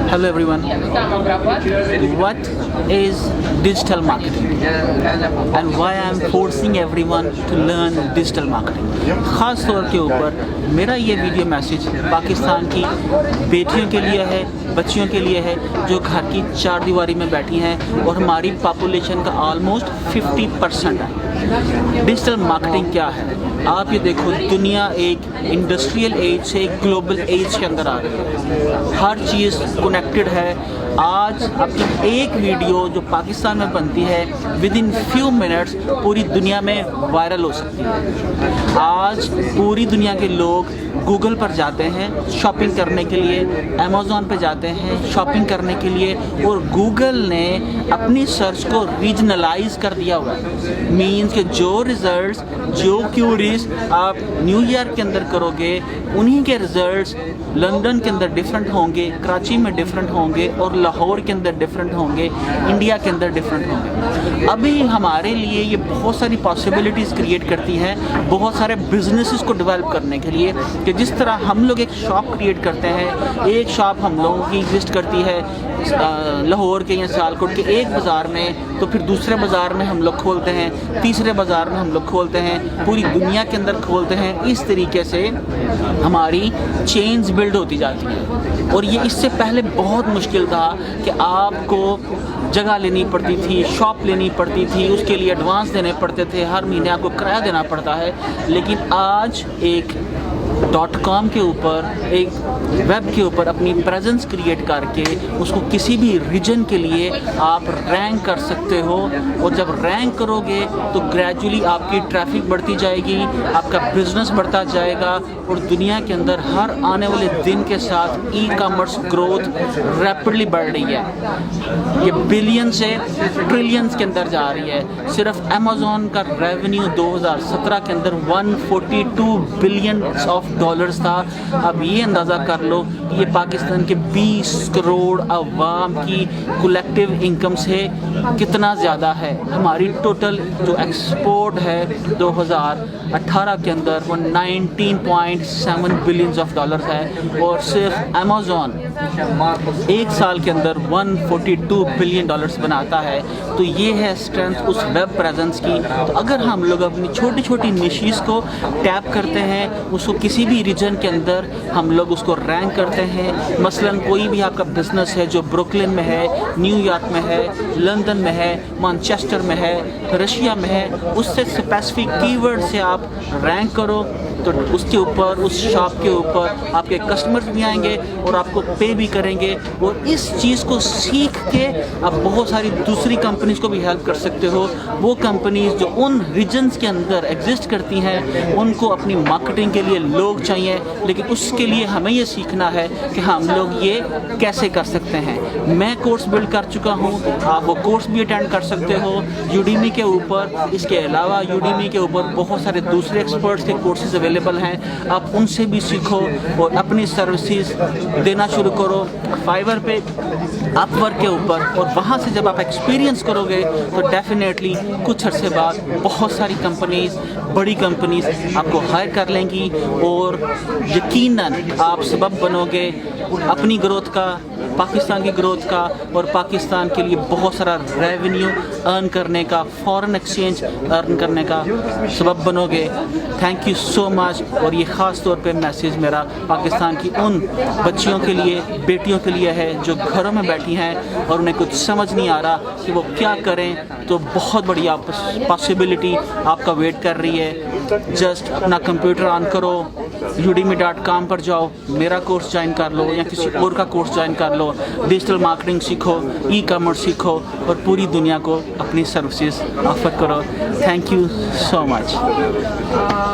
Hello everyone. What is digital marketing and why I am forcing everyone to learn digital marketing? ख़ास तौर के ऊपर मेरा ये वीडियो मैसेज पाकिस्तान की बेटियों के लिए है, बच्चियों के लिए है जो घर की चार दीवारी में बैठी हैं और हमारी पॉपुलेशन का ऑलमोस्ट 50% है। डिजिटल मार्केटिंग क्या है? आप ये देखो, दुनिया एक इंडस्ट्रियल एज से एक ग्लोबल एज के अंदर आ रही है। हर चीज़ कनेक्टेड है। आज अपनी एक वीडियो जो पाकिस्तान में बनती है विद इन फ्यू मिनट्स पूरी दुनिया में वायरल हो सकती है। आज पूरी दुनिया के लोग गूगल पर जाते हैं शॉपिंग करने के लिए, अमेज़ॉन पे जाते हैं शॉपिंग करने के लिए, और गूगल ने अपनी सर्च को रीजनलाइज कर दिया हुआ है। मीन्स कि जो रिज़ल्ट्स, जो क्यूरीज आप न्यूयॉर्क के अंदर करोगे उन्हीं के रिज़ल्ट्स लंदन के अंदर डिफरेंट होंगे, कराची में डिफरेंट होंगे, और लाहौर के अंदर डिफरेंट होंगे, इंडिया के अंदर डिफरेंट होंगे। अभी हमारे लिए ये बहुत सारी पॉसिबिलिटीज़ क्रिएट करती है बहुत सारे बिजनेसेस को डेवलप करने के लिए, कि जिस तरह हम लोग एक शॉप क्रिएट करते हैं, एक शॉप हम लोगों की एग्जिस्ट करती है लाहौर के या सियालकोट के एक बाज़ार में, तो फिर दूसरे बाज़ार में हम लोग खोलते हैं, तीसरे बाज़ार में हम लोग खोलते हैं, पूरी दुनिया के अंदर खोलते हैं। इस तरीके से हमारी चेन्स बिल्ड होती जाती है। और ये इससे पहले बहुत मुश्किल था कि आपको जगह लेनी पड़ती थी, शॉप लेनी पड़ती थी, उसके लिए एडवांस देने पड़ते थे, हर महीने आपको किराया देना पड़ता है। लेकिन आज एक .com के ऊपर, एक वेब के ऊपर अपनी प्रेजेंस क्रिएट करके उसको किसी भी रीजन के लिए आप रैंक कर सकते हो, और जब रैंक करोगे तो ग्रेजुअली आपकी ट्रैफिक बढ़ती जाएगी, आपका बिजनेस बढ़ता जाएगा, और दुनिया के अंदर हर आने वाले दिन के साथ ई कॉमर्स ग्रोथ रैपिडली बढ़ रही है। ये बिलियन से ट्रिलियंस के अंदर जा रही है। सिर्फ अमेज़ॉन का रेवेन्यू 2017 के अंदर 142 बिलियन ऑफ डॉलर्स था। अब ये अंदाज़ा कर लो कि ये पाकिस्तान के 20 करोड़ अवाम की कलेक्टिव इनकम से कितना ज़्यादा है। हमारी टोटल जो एक्सपोर्ट है 2018 के अंदर वो 19.7 बिलियन ऑफ डॉलर्स है, और सिर्फ अमेज़ॉन एक साल के अंदर 142 बिलियन डॉलर्स बनाता है। तो ये है स्ट्रेंथ उस वेब प्रेजेंस की। तो अगर हम लोग अपनी छोटी छोटी निशीज़ को टैप करते हैं, उसको किसी भी रीजन के अंदर हम लोग उसको रैंक करते हैं, मसलन कोई भी आपका बिजनेस है जो ब्रुकलिन में है, न्यूयॉर्क में है, लंदन में है, मैनचेस्टर में है, रशिया में है, उससे स्पेसिफिक कीवर्ड से आप रैंक करो, तो उसके ऊपर, उस शॉप के ऊपर आपके कस्टमर्स भी आएंगे और आपको पे भी करेंगे। और इस चीज़ को सीख के आप बहुत सारी दूसरी कंपनीज़ को भी हेल्प कर सकते हो। वो कंपनीज़ जो उन रीजन्स के अंदर एग्जिस्ट करती हैं, उनको अपनी मार्केटिंग के लिए लोग चाहिए, लेकिन उसके लिए हमें ये सीखना है कि हम लोग ये कैसे कर सकते हैं। मैं कोर्स बिल्ड कर चुका हूँ, आप वो कोर्स भी अटेंड कर सकते हो यूडीमी के ऊपर। इसके अलावा यूडीमी के ऊपर बहुत सारे दूसरे एक्सपर्ट्स के कोर्सेज अवेलेबल हैं, आप उनसे भी सीखो और अपनी सर्विसेज देना शुरू करो फाइवर पे, अपवर्क के ऊपर। और वहाँ से जब आप एक्सपीरियंस करोगे तो डेफिनेटली कुछ अरसे बाद बहुत सारी कंपनीज़, बड़ी कंपनीज़ आपको हायर कर लेंगी, और यकीनन आप सबब बनोगे अपनी ग्रोथ का, पाकिस्तान की ग्रोथ का, और पाकिस्तान के लिए बहुत सारा रेवेन्यू अर्न करने का, फॉरेन एक्सचेंज अर्न करने का सबब बनोगे। Thank you so much. और ये ख़ास तौर पे मैसेज मेरा पाकिस्तान की उन बच्चियों के लिए, बेटियों के लिए है जो घरों में बैठी हैं और उन्हें कुछ समझ नहीं आ रहा कि वो क्या करें। तो बहुत बड़ी पॉसिबिलिटी आपका वेट कर रही है। जस्ट अपना कंप्यूटर ऑन करो, udemy.com पर जाओ, मेरा कोर्स ज्वाइन कर लो या किसी और का कोर्स ज्वाइन कर लो, डिजिटल मार्केटिंग सीखो, ई कॉमर्स सीखो, और पूरी दुनिया को अपनी सर्विसेज ऑफर करो। Thank you so much.